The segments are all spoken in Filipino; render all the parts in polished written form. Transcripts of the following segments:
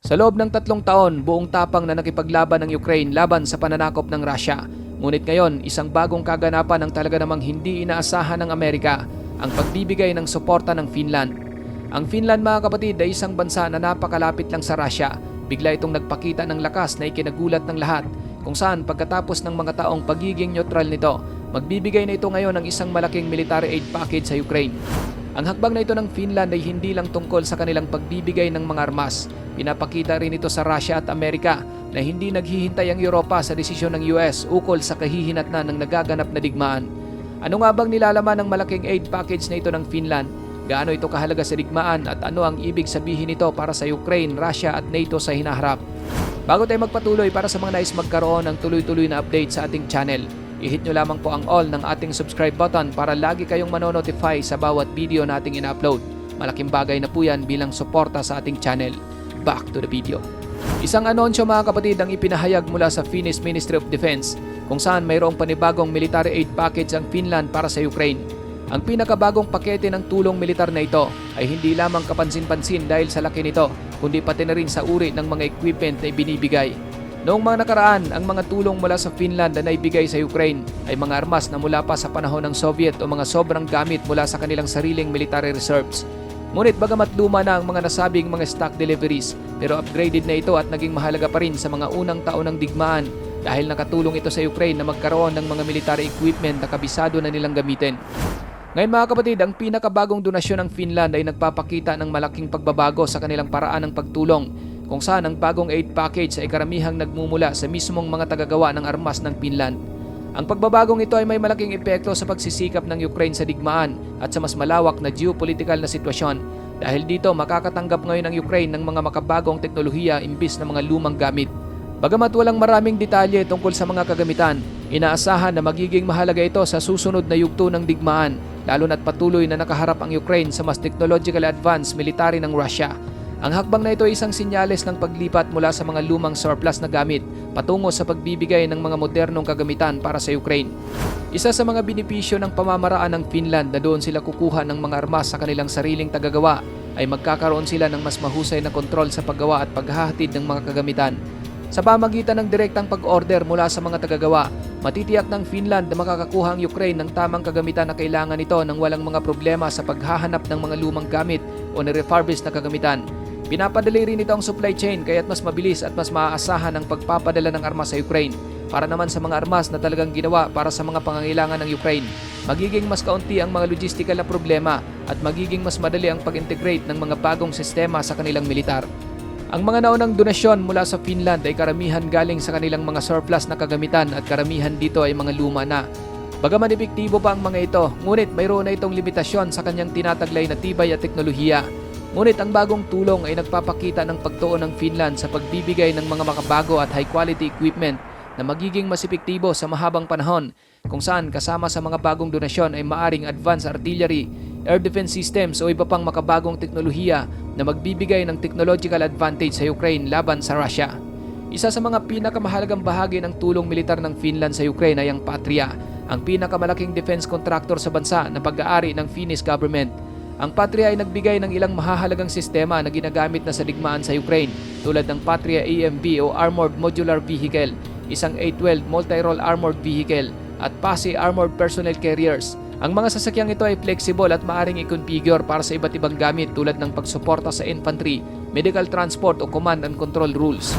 Sa loob ng 3 taon, buong tapang na nakipaglaban ng Ukraine laban sa pananakop ng Russia. Ngunit ngayon, isang bagong kaganapan ang talaga namang hindi inaasahan ng Amerika, ang pagbibigay ng suporta ng Finland. Ang Finland, mga kapatid, ay isang bansa na napakalapit lang sa Russia. Bigla itong nagpakita ng lakas na ikinagulat ng lahat, kung saan pagkatapos ng mga taong pagiging neutral nito, magbibigay na ito ngayon ng isang malaking military aid package sa Ukraine. Ang hakbang na ito ng Finland ay hindi lang tungkol sa kanilang pagbibigay ng mga armas. Pinapakita rin ito sa Russia at Amerika na hindi naghihintay ang Europa sa desisyon ng US ukol sa kahihinatnan ng nagaganap na digmaan. Ano nga bang nilalaman ng malaking aid package na ito ng Finland? Gaano ito kahalaga sa digmaan at ano ang ibig sabihin nito para sa Ukraine, Russia at NATO sa hinaharap? Bago tayo magpatuloy, para sa mga nais magkaroon ng tuloy-tuloy na update sa ating channel, i-hit nyo lamang po ang all ng ating subscribe button para lagi kayong manonotify sa bawat video nating in-upload. Malaking bagay na po yan bilang suporta sa ating channel. Back to the video. Isang anunsyo, mga kapatid, ang ipinahayag mula sa Finnish Ministry of Defense kung saan mayroong panibagong military aid package ang Finland para sa Ukraine. Ang pinakabagong pakete ng tulong militar na ito ay hindi lamang kapansin-pansin dahil sa laki nito, kundi pati na rin sa uri ng mga equipment na ibinibigay. Noong mga nakaraan, ang mga tulong mula sa Finland na naibigay sa Ukraine ay mga armas na mula pa sa panahon ng Soviet o mga sobrang gamit mula sa kanilang sariling military reserves. Ngunit bagamat luma na ang mga nasabing mga stock deliveries, pero upgraded na ito at naging mahalaga pa rin sa mga unang taon ng digmaan dahil nakatulong ito sa Ukraine na magkaroon ng mga military equipment na kabisado na nilang gamitin. Ngayon, mga kapatid, ang pinakabagong donasyon ng Finland ay nagpapakita ng malaking pagbabago sa kanilang paraan ng pagtulong, kung saan ang bagong aid package ay karamihang nagmumula sa mismong mga tagagawa ng armas ng Finland. Ang pagbabagong ito ay may malaking epekto sa pagsisikap ng Ukraine sa digmaan at sa mas malawak na geopolitical na sitwasyon. Dahil dito, makakatanggap ngayon ang Ukraine ng mga makabagong teknolohiya imbis na mga lumang gamit. Bagamat walang maraming detalye tungkol sa mga kagamitan, inaasahan na magiging mahalaga ito sa susunod na yugto ng digmaan, lalo na't patuloy na nakaharap ang Ukraine sa mas technological advanced military ng Russia. Ang hakbang na ito ay isang sinyales ng paglipat mula sa mga lumang surplus na gamit patungo sa pagbibigay ng mga modernong kagamitan para sa Ukraine. Isa sa mga benepisyo ng pamamaraan ng Finland na doon sila kukuha ng mga armas sa kanilang sariling tagagawa ay magkakaroon sila ng mas mahusay na kontrol sa paggawa at paghahatid ng mga kagamitan. Sa pamagitan ng direktang pag-order mula sa mga tagagawa, matitiyak ng Finland na makakakuha ang Ukraine ng tamang kagamitan na kailangan nito nang walang mga problema sa paghahanap ng mga lumang gamit o na-refurbish na kagamitan. Pinapadali rin ito ang supply chain kaya't mas mabilis at mas maaasahan ang pagpapadala ng armas sa Ukraine. Para naman sa mga armas na talagang ginawa para sa mga pangangailangan ng Ukraine, magiging mas kaunti ang mga logistical na problema at magiging mas madali ang pag-integrate ng mga bagong sistema sa kanilang militar. Ang mga naunang donasyon mula sa Finland ay karamihan galing sa kanilang mga surplus na kagamitan at karamihan dito ay mga luma na. Bagaman epektibo pa ang mga ito, ngunit mayroon na itong limitasyon sa kanyang tinataglay na tibay at teknolohiya. Ngunit ang bagong tulong ay nagpapakita ng pagtuon ng Finland sa pagbibigay ng mga makabago at high-quality equipment na magiging mas epektibo sa mahabang panahon, kung saan kasama sa mga bagong donasyon ay maaring advanced artillery, air defense systems o iba pang makabagong teknolohiya na magbibigay ng technological advantage sa Ukraine laban sa Russia. Isa sa mga pinakamahalagang bahagi ng tulong militar ng Finland sa Ukraine ay ang Patria, ang pinakamalaking defense contractor sa bansa na pag-aari ng Finnish government. Ang Patria ay nagbigay ng ilang mahahalagang sistema na ginagamit na sa digmaan sa Ukraine tulad ng Patria AMV o Armored Modular Vehicle, isang A-12 multi-role armored vehicle at PASI armored personnel carriers. Ang mga sasakyang ito ay flexible at maaring i-configure para sa iba't ibang gamit tulad ng pagsuporta sa infantry, medical transport o command and control rules.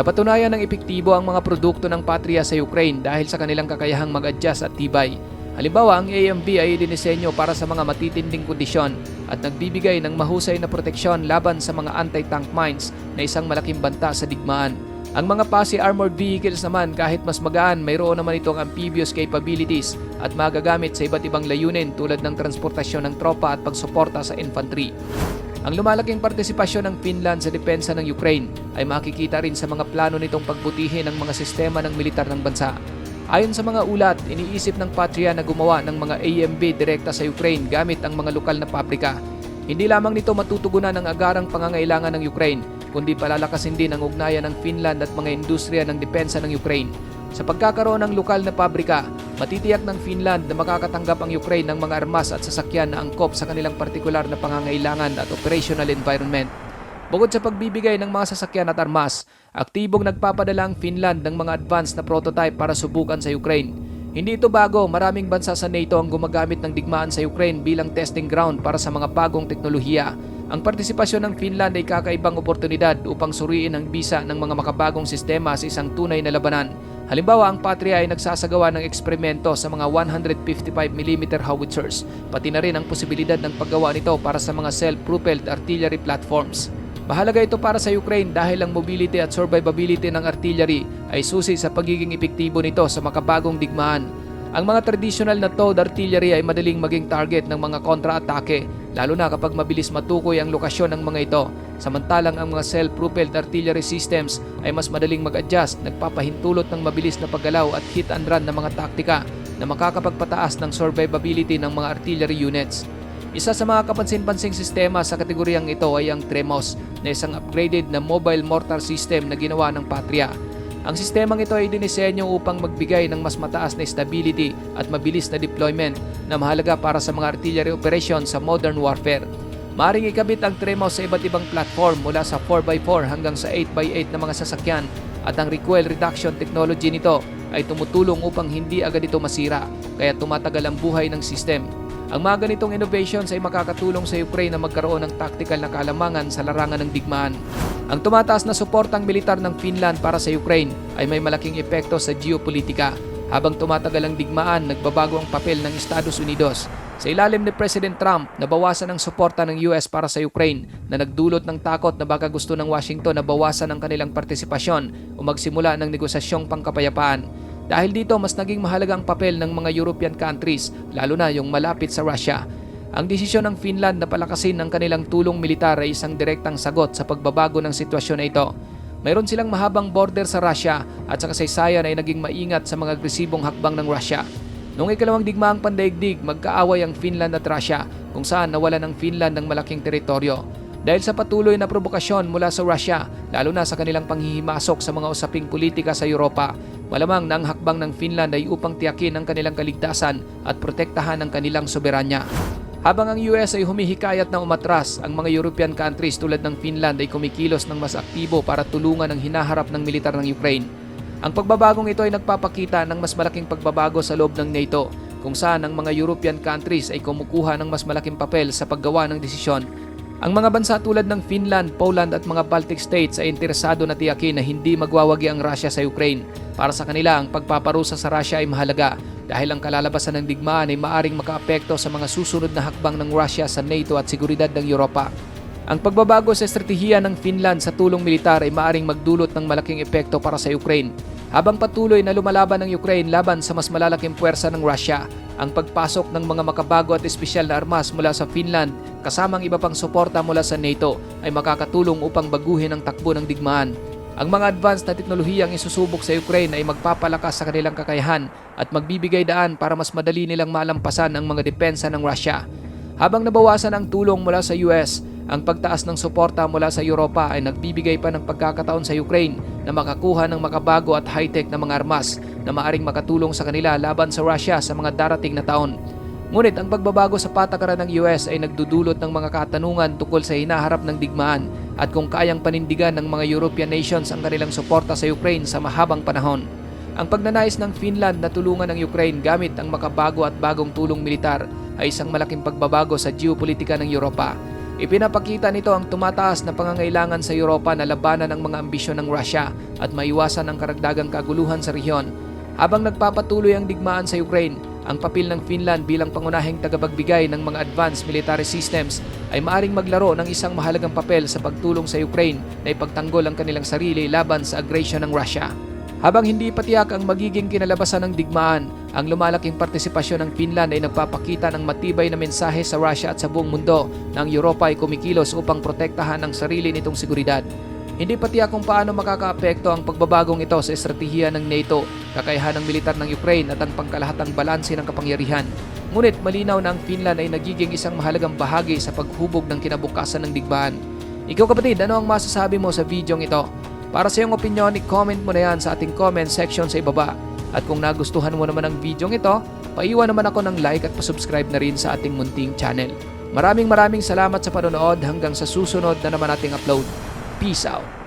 Napatunayan ng epektibo ang mga produkto ng Patria sa Ukraine dahil sa kanilang kakayahang mag-adjust at tibay. Halimbawa, ang AMV ay dinisenyo para sa mga matitinding kondisyon at nagbibigay ng mahusay na proteksyon laban sa mga anti-tank mines na isang malaking banta sa digmaan. Ang mga PASI armored vehicles naman, kahit mas magaan, mayroon naman itong amphibious capabilities at magagamit sa iba't ibang layunin tulad ng transportasyon ng tropa at pagsuporta sa infantry. Ang lumalaking partisipasyon ng Finland sa depensa ng Ukraine ay makikita rin sa mga plano nitong pagbutihin ang mga sistema ng militar ng bansa. Ayon sa mga ulat, iniisip ng Patria na gumawa ng mga AMV direkta sa Ukraine gamit ang mga lokal na pabrika. Hindi lamang nito matutugunan ang agarang pangangailangan ng Ukraine, kundi palalakasin din ang ugnayan ng Finland at mga industriya ng depensa ng Ukraine. Sa pagkakaroon ng lokal na pabrika, matitiyak ng Finland na makakatanggap ang Ukraine ng mga armas at sasakyan na angkop sa kanilang partikular na pangangailangan at operational environment. Bukod sa pagbibigay ng mga sasakyan at armas, aktibong nagpapadala ang Finland ng mga advanced na prototype para subukan sa Ukraine. Hindi ito bago, maraming bansa sa NATO ang gumagamit ng digmaan sa Ukraine bilang testing ground para sa mga bagong teknolohiya. Ang partisipasyon ng Finland ay kakaibang oportunidad upang suriin ang bisa ng mga makabagong sistema sa isang tunay na labanan. Halimbawa, ang Patria ay nagsasagawa ng eksperimento sa mga 155mm howitzers, pati na rin ang posibilidad ng paggawa nito para sa mga self-propelled artillery platforms. Mahalaga ito para sa Ukraine dahil ang mobility at survivability ng artillery ay susi sa pagiging epektibo nito sa makabagong digmaan. Ang mga traditional na towed artillery ay madaling maging target ng mga kontra-atake, lalo na kapag mabilis matukoy ang lokasyon ng mga ito. Samantalang ang mga self-propelled artillery systems ay mas madaling mag-adjust, nagpapahintulot ng mabilis na paggalaw at hit and run na mga taktika na makakapagpataas ng survivability ng mga artillery units. Isa sa mga kapansin-pansing sistema sa kategoryang ito ay ang TREMOS na isang upgraded na mobile mortar system na ginawa ng Patria. Ang sistemang ito ay dinisenyo upang magbigay ng mas mataas na stability at mabilis na deployment na mahalaga para sa mga artillery operation sa modern warfare. Maaring ikabit ang TREMOS sa iba't ibang platform mula sa 4x4 hanggang sa 8x8 na mga sasakyan at ang recoil reduction technology nito ay tumutulong upang hindi agad ito masira kaya tumatagal ang buhay ng system. Ang mga ganitong innovations ay makakatulong sa Ukraine na magkaroon ng tactical na kalamangan sa larangan ng digmaan. Ang tumataas na suportang militar ng Finland para sa Ukraine ay may malaking epekto sa geopolitika. Habang tumatagal ang digmaan, nagbabago ang papel ng Estados Unidos. Sa ilalim ni President Trump, nabawasan ang suporta ng US para sa Ukraine na nagdulot ng takot na baka gusto ng Washington na bawasan ang kanilang partisipasyon o magsimula ng negosasyong pangkapayapaan. Dahil dito, mas naging mahalaga ang papel ng mga European countries, lalo na yung malapit sa Russia. Ang desisyon ng Finland na palakasin ang kanilang tulong militar ay isang direktang sagot sa pagbabago ng sitwasyon na ito. Mayroon silang mahabang border sa Russia at sa kasaysayan ay naging maingat sa mga agresibong hakbang ng Russia. Noong ikalawang digmaang pandaigdig, magkaaway ang Finland at Russia kung saan nawalan ang Finland ng malaking teritoryo. Dahil sa patuloy na provokasyon mula sa Russia, lalo na sa kanilang panghihimasok sa mga usaping politika sa Europa, malamang na ang hakbang ng Finland ay upang tiyakin ang kanilang kaligtasan at protektahan ang kanilang soberanya. Habang ang US ay humihikayat na umatras, ang mga European countries tulad ng Finland ay kumikilos ng mas aktibo para tulungan ang hinaharap ng militar ng Ukraine. Ang pagbabagong ito ay nagpapakita ng mas malaking pagbabago sa loob ng NATO, kung saan ang mga European countries ay kumukuha ng mas malaking papel sa paggawa ng desisyon. Ang mga bansa tulad ng Finland, Poland at mga Baltic states ay interesado na tiyakin na hindi magwawagi ang Russia sa Ukraine. Para sa kanila, ang pagpaparusa sa Russia ay mahalaga dahil ang kalalabasan ng digmaan ay maaring makaapekto sa mga susunod na hakbang ng Russia sa NATO at seguridad ng Europa. Ang pagbabago sa estratehiya ng Finland sa tulong militar ay maaring magdulot ng malaking epekto para sa Ukraine. Habang patuloy na lumalaban ng Ukraine laban sa mas malalaking puwersa ng Russia, ang pagpasok ng mga makabago at espesyal na armas mula sa Finland kasamang iba pang suporta mula sa NATO ay makakatulong upang baguhin ang takbo ng digmaan. Ang mga advanced na teknolohiyang isusubok sa Ukraine ay magpapalakas sa kanilang kakayahan at magbibigay daan para mas madali nilang malampasan ang mga depensa ng Russia. Habang nabawasan ang tulong mula sa US, ang pagtaas ng suporta mula sa Europa ay nagbibigay pa ng pagkakataon sa Ukraine na makakuha ng makabago at high-tech na mga armas na maaring makatulong sa kanila laban sa Russia sa mga darating na taon. Ngunit ang pagbabago sa patakaran ng US ay nagdudulot ng mga katanungan tungkol sa hinaharap ng digmaan at kung kayang panindigan ng mga European nations ang kanilang suporta sa Ukraine sa mahabang panahon. Ang pagnanais ng Finland na tulungan ang Ukraine gamit ang makabago at bagong tulong militar ay isang malaking pagbabago sa geopolitika ng Europa. Ipinapakita nito ang tumataas na pangangailangan sa Europa na labanan ang mga ambisyon ng Russia at maiwasan ang karagdagang kaguluhan sa rehiyon. Habang nagpapatuloy ang digmaan sa Ukraine, ang papel ng Finland bilang pangunahing tagapagbigay ng mga advanced military systems ay maaring maglaro ng isang mahalagang papel sa pagtulong sa Ukraine na ipagtanggol ang kanilang sarili laban sa aggression ng Russia. Habang hindi patiyak ang magiging kinalabasan ng digmaan, ang lumalaking partisipasyon ng Finland ay nagpapakita ng matibay na mensahe sa Russia at sa buong mundo na ang Europa ay kumikilos upang protektahan ang sarili nitong seguridad. Hindi patiyak kung paano makakaapekto ang pagbabagong ito sa estratehiya ng NATO, kakayahan ng militar ng Ukraine at ang pangkalahatang balanse ng kapangyarihan. Ngunit malinaw na ang Finland ay nagiging isang mahalagang bahagi sa paghubog ng kinabukasan ng digmaan. Ikaw kapatid, ano ang masasabi mo sa videong ito? Para sa iyong opinion, i-comment mo na yan sa ating comment section sa ibaba. At kung nagustuhan mo naman ang videong ito, paiwan naman ako ng like at pasubscribe na rin sa ating munting channel. Maraming salamat sa panonood hanggang sa susunod na naman nating upload. Peace out!